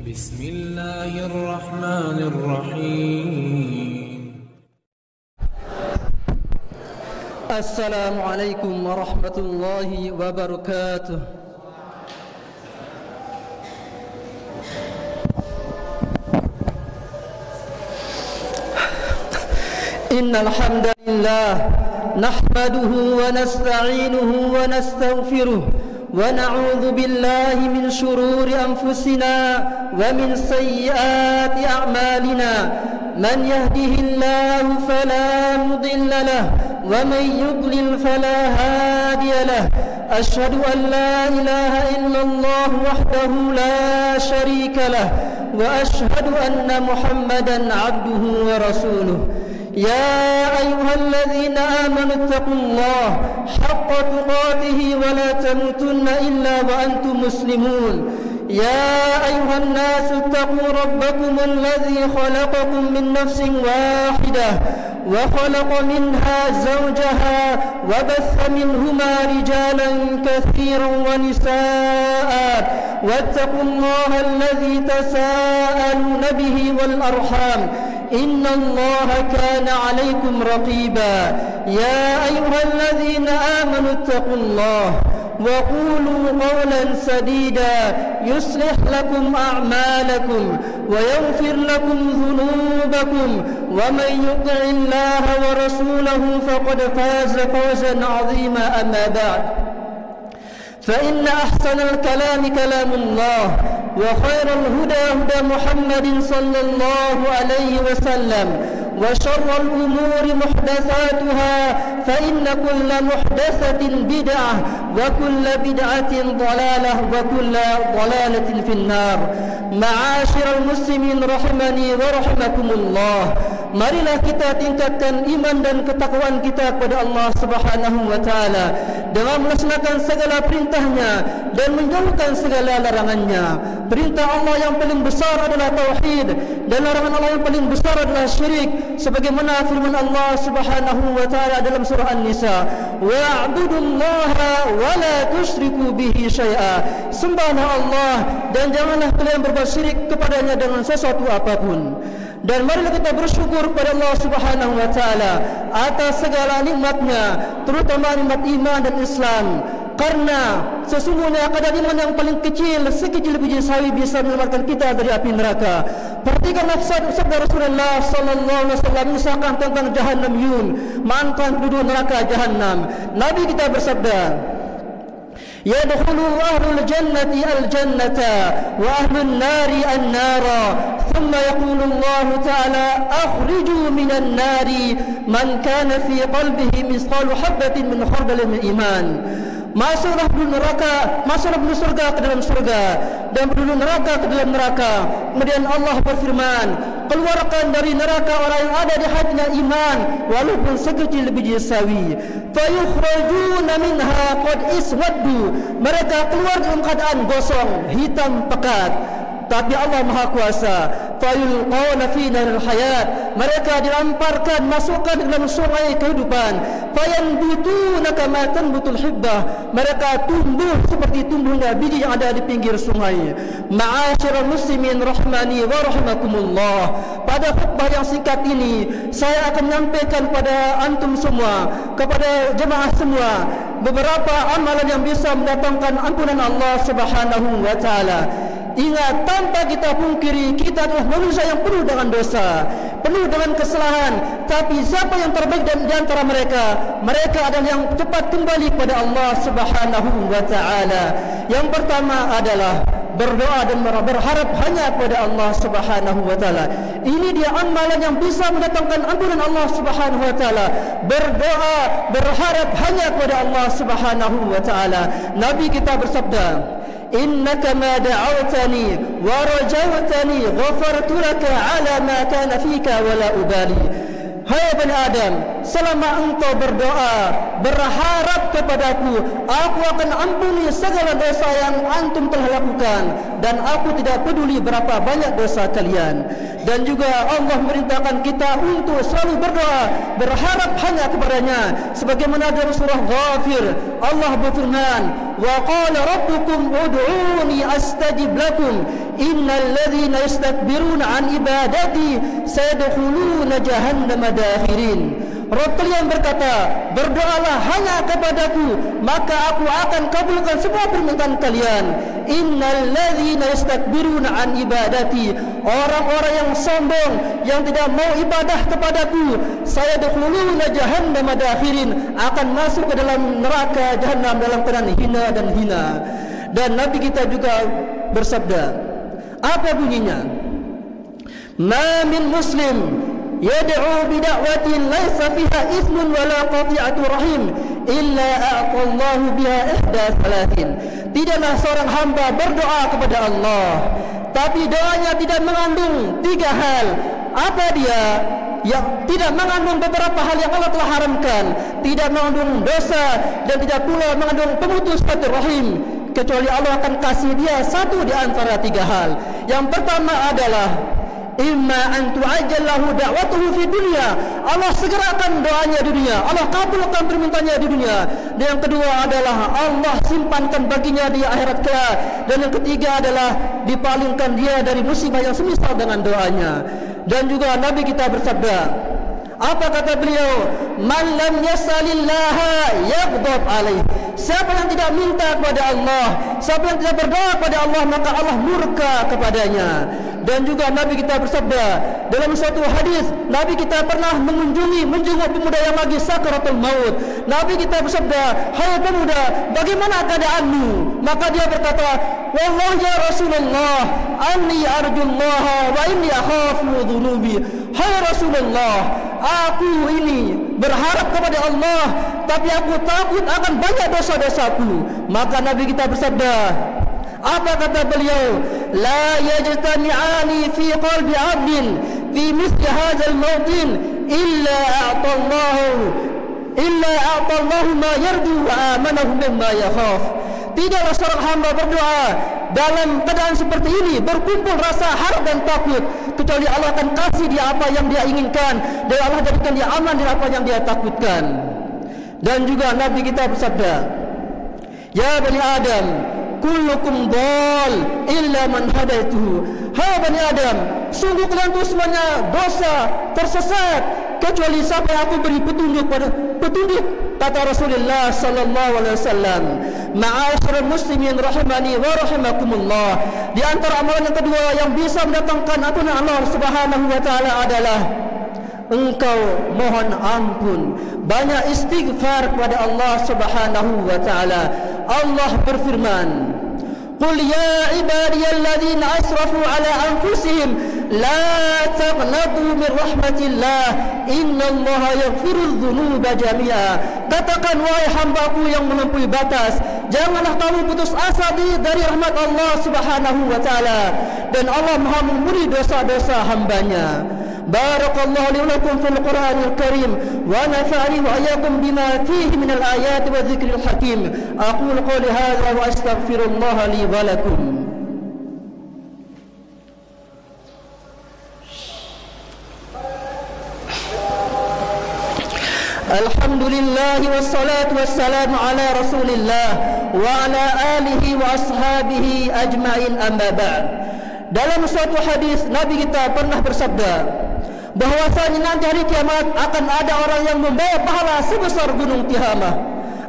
بسم الله الرحمن الرحيم. السلام عليكم ورحمة الله وبركاته. إن الحمد لله نحمده ونستعينه ونستغفره ونعوذ بالله من شرور أنفسنا ومن سيئات أعمالنا. من يهده الله فلا مضل له ومن يضلل فلا هادي له. أشهد أن لا إله إلا الله وحده لا شريك له وأشهد أن محمدا عبده ورسوله. يا أيها الذين آمنوا اتقوا الله حق تقاته ولا تموتن إلا وأنتم مسلمون. يا أيها الناس اتقوا ربكم الذي خلقكم من نفس واحدة وخلق منها زوجها وبث منهما رجالا كثيرا ونساء واتقوا الله الذي تساءلون به والأرحام إن الله كان عليكم رقيبا. يا أيها الذين آمنوا اتقوا الله وقولوا قولا سديدا يصلح لكم أعمالكم ويغفر لكم ذنوبكم ومن يطع الله ورسوله فقد فاز فوزا عظيما. أما بعد فإن أحسن الكلام كلام الله وخير الهدى هدى محمد صلى الله عليه وسلم وشر الأمور محدثاتها فإن كل محدثة بدعة وكل بدعة ضلالة وكل ضلالة في النار. معاشر المسلمين rahimani wa rahimakumullah. Marilah kita tingkatkan iman dan ketakwaan kita kepada Allah Subhanahu wa taala dengan melaksanakan segala perintahnya dan menjauhkan segala larangannya. Perintah Allah yang paling besar adalah tauhid dan larangan Allah yang paling besar adalah syirik, sebagaimana firman Allah Subhanahu wa taala dalam surah An-Nisa, wa'budullaha wa la tusyriku bihi syai'a. Sembahlah Allah dan janganlah kalian berbuat syirik kepadanya dengan sesuatu apapun. Dan marilah kita bersyukur kepada Allah Subhanahu wa taala atas segala nikmatnya, terutama nikmat iman dan Islam. Karena sesungguhnya kadar iman yang paling kecil, sekecil biji sawi, bisa menyelamatkan kita dari api neraka. Perhatikanlah sabda Rasulullah sallallahu alaihi wasallam misalkan tentang Jahannamiyun, mantan penduduk neraka Jahannam. Nabi kita bersabda, yadkhulu ahlul jannati al-jannata wa ahlun nari an-nara. Thumma yaqulu Allah ta'ala akhriju minan nari man kana fi qalbihi mithqalu habatin min khardalin min iman. Masuklah penduduk neraka, masuklah penduduk surga ke dalam surga dan penduduk neraka ke dalam neraka. Kemudian Allah berfirman, keluarkan dari neraka orang yang ada di hatinya iman walaupun sekecil biji sawi. Fayukhrajuna minha qad iswaddu. Mereka keluar dalam keadaan gosong, hitam pekat. Tapi Allah Maha Kuasa. Fayulqawna fi naril hayat. Mereka dilemparkan, masukkan dalam sungai kehidupan. Fayanbutuna kama tanbutul hibbah. Mereka tumbuh seperti tumbuhnya biji yang ada di pinggir sungai. Ma'asyiral muslimin rahmani wa rahimakumullah. Pada khutbah yang singkat ini, saya akan menyampaikan kepada antum semua, kepada jemaah semua, beberapa amalan yang bisa mendatangkan ampunan Allah Subhanahu wa taala. Ingat, tanpa kita pungkiri, kita adalah manusia yang penuh dengan dosa, penuh dengan kesalahan. Tapi siapa yang terbaik di antara mereka? Mereka adalah yang cepat kembali kepada Allah Subhanahu wa taala. Yang pertama adalah berdoa dan berharap hanya kepada Allah Subhanahu wa taala. Ini dia amalan yang bisa mendatangkan ampunan Allah Subhanahu wa taala. Berdoa, berharap hanya kepada Allah Subhanahu wa taala. Nabi kita bersabda, innaka ma da'awtani wa rajawtani ghafartu laka ala ma kana fika wa la ubali. Hai Bani Adam, selama engkau berdoa, berharap kepadaku, aku akan ampuni segala dosa yang antum telah lakukan, dan aku tidak peduli berapa banyak dosa kalian. Dan juga Allah memerintahkan kita untuk selalu berdoa, berharap hanya kepadanya, sebagaimana dalam surah Ghafir Allah berfirman, wa qala rabbukum ud'uni astajib lakum innal ladzina yastakbiruna an ibadati sayadkhuluna jahannama dakhirin. Rabb kalian berkata, berdoalah hanya kepadaku, maka aku akan kabulkan semua permintaan kalian. Innal ladzina yastakbiruna an ibadati, orang-orang yang sombong, yang tidak mau ibadah kepadaku, sayadkhuluna jahannama dakhirin, akan masuk ke dalam neraka jahanam dalam keadaan hina dan hina. Dan Nabi kita juga bersabda, apa bunyinya? Ma min muslim yad'u bida'watin laysa fiha ithmun wala qati'atu rahim illa a'tallahu biha ihda thalathin. Tidaklah seorang hamba berdoa kepada Allah tapi doanya tidak mengandung 3 hal. Apa dia? Yang tidak mengandung beberapa hal yang Allah telah haramkan, tidak mengandung dosa, dan tidak pula mengandung pemutus silaturahim, kecuali Allah akan kasih dia satu di antara 3 hal. Yang pertama adalah imma an tu'ajjalahu da'watuhu fi dunya, Allah segerakan doanya di dunia, Allah kabulkan permintaannya di dunia. Dan yang kedua adalah Allah simpankan baginya di akhirat kelak. Dan yang ketiga adalah dipalingkan dia dari musibah yang semisal dengan doanya. Dan juga Nabi kita bersabda, apa kata beliau? Man lam yasalillaha yaghdab alaih. Siapa yang tidak minta kepada Allah, siapa yang tidak berdoa kepada Allah, maka Allah murka kepadanya. Dan juga Nabi kita bersabda dalam suatu hadis, Nabi kita pernah menjenguk pemuda yang lagi sakaratul maut. Nabi kita bersabda, hai pemuda, bagaimana keadaanmu? Maka dia berkata, wallahi ya Rasulullah, anni arjullaha wa inni akhafu dhunubi. Hai Rasulullah, aku ini berharap kepada Allah, tapi aku takut akan banyak dosa-dosaku. Maka Nabi kita bersabda, apa kata beliau? La yajtami'ani fi qalbi 'abdin fi mithli hadzal mawtin illa a'tallahu ma yarju wa amanahu mimma yakhaf. Tidaklah seorang hamba berdoa dalam keadaan seperti ini, berkumpul rasa harap dan takut, kecuali Allah akan kasih dia apa yang dia inginkan, dan Allah jadikan dia aman dari apa yang dia takutkan. Dan juga Nabi kita bersabda, ya bani Adam, kullukum dhal illa man hadaituhu. Hai bani Adam, sungguh kalian itu semuanya dosa, tersesat, kecuali siapa yang aku beri petunjuk pada petunjuk. Kata Rasulullah sallallahu alaihi wasallam, ma'asyiral muslimin rahimani wa rahimakumullah, di antara amalan yang kedua yang bisa mendatangkan ampunan Allah Subhanahu wa taala adalah engkau mohon ampun, banyak istighfar kepada Allah Subhanahu wa taala. Allah berfirman, qul ya ibadiyalladzina asrafu ala anfusihim la taqnatu min rahmatillah innallaha yaghfirudz dzunuba jami'a. Katakan wahai hambaku yang melampaui batas, janganlah kamu putus asa dari rahmat Allah Subhanahu wa taala, dan Allah Maha mengampuni dosa-dosa hambanya. Barakallahu li wa lakum fil Qur'anil Karim wa nafa'ani wa iyyakum bima fihi min al-ayati wa dzikril hakim. Aqulu qawli hadza wa astaghfirullah li wa lakum. Alhamdulillah wassalatu wassalamu ala Rasulillah wa ala alihi wa ashabihi ajma'in, amma ba'd. Dalam suatu hadis Nabi kita pernah bersabda bahwasanya nanti hari kiamat akan ada orang yang membawa pahala sebesar gunung Tihamah.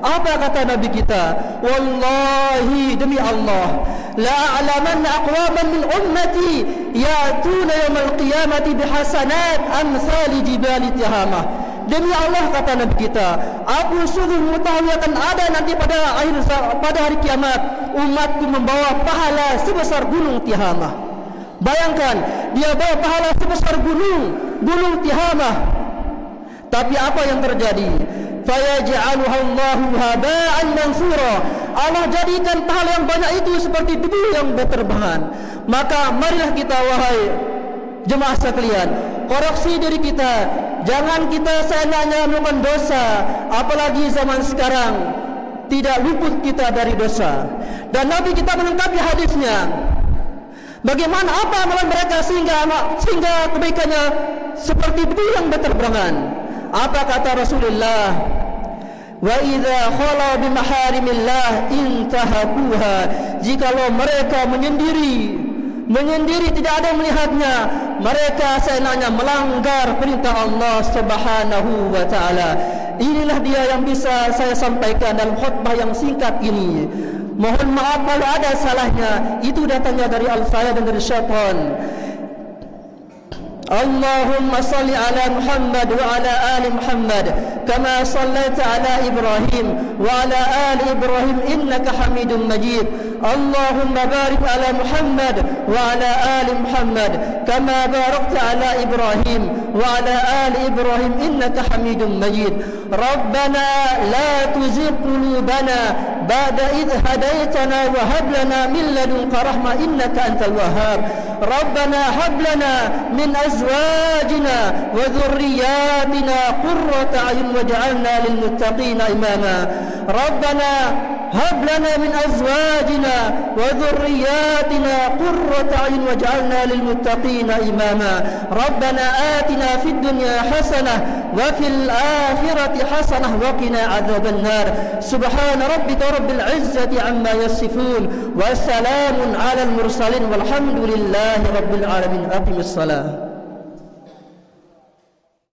Apa kata Nabi kita? Wallahi, demi Allah, la a'lamanna aqwaman min ummati ya'tuna yawmal qiyamati bihasanat amsali jibali Tihamah. Demi Allah, kata Nabi kita, aku sungguh mengetahui akan ada nanti pada hari kiamat umatku membawa pahala sebesar gunung Tihamah. Bayangkan, dia bawa pahala sebesar gunung Tihamah. Tapi apa yang terjadi? Fayaj'aluha Allahu haba'an mansura. Allah jadikan pahala yang banyak itu seperti debu yang berterbangan. Maka marilah kita, wahai jemaah sekalian, koreksi diri kita. Jangan kita seenaknya melakukan dosa, apalagi zaman sekarang tidak luput kita dari dosa. Dan Nabi kita melengkapi hadisnya, bagaimana apa amalan mereka sehingga kebaikannya seperti debu yang berterbangan. Apa kata Rasulullah? Wa idza khala bi maharimillah intahakuha. Jikalau mereka menyendiri tidak ada yang melihatnya, mereka seenaknya melanggar perintah Allah Subhanahu wa taala. Inilah dia yang bisa saya sampaikan dalam khutbah yang singkat ini. Mohon maaf kalau ada salahnya, itu datangnya dari saya dan dari syaitan. Allahumma salli ala Muhammad wa ala ali Muhammad kama sallaita ala Ibrahim wa ala ali Ibrahim innaka Hamidum Majid. Allahumma barik ala Muhammad wa ala ali Muhammad kama barakta ala Ibrahim wa ala ali Ibrahim innaka Hamidum Majid. Rabbana la tuzigh qulubana ba'da idh hadaitana wa hab lana min ladunka rahmah innaka antal wahhab. Rabbana hab lana min azwajina wa dhurriyyatina qurrata a'yun waj'alna lil muttaqina imama. Rabbana hab lana min azwajina wa dhurriyyatina qurrata a'yun waj'alna lil muttaqina imama. Rabbana atina fid dunya hasanah wa fil akhirati hasanah wa qina adzaban nar. Subhana rabbika rabbil izzati amma yasifun wa salamun alal mursalin walhamdulillahi rabbil alamin. Aqimis salah.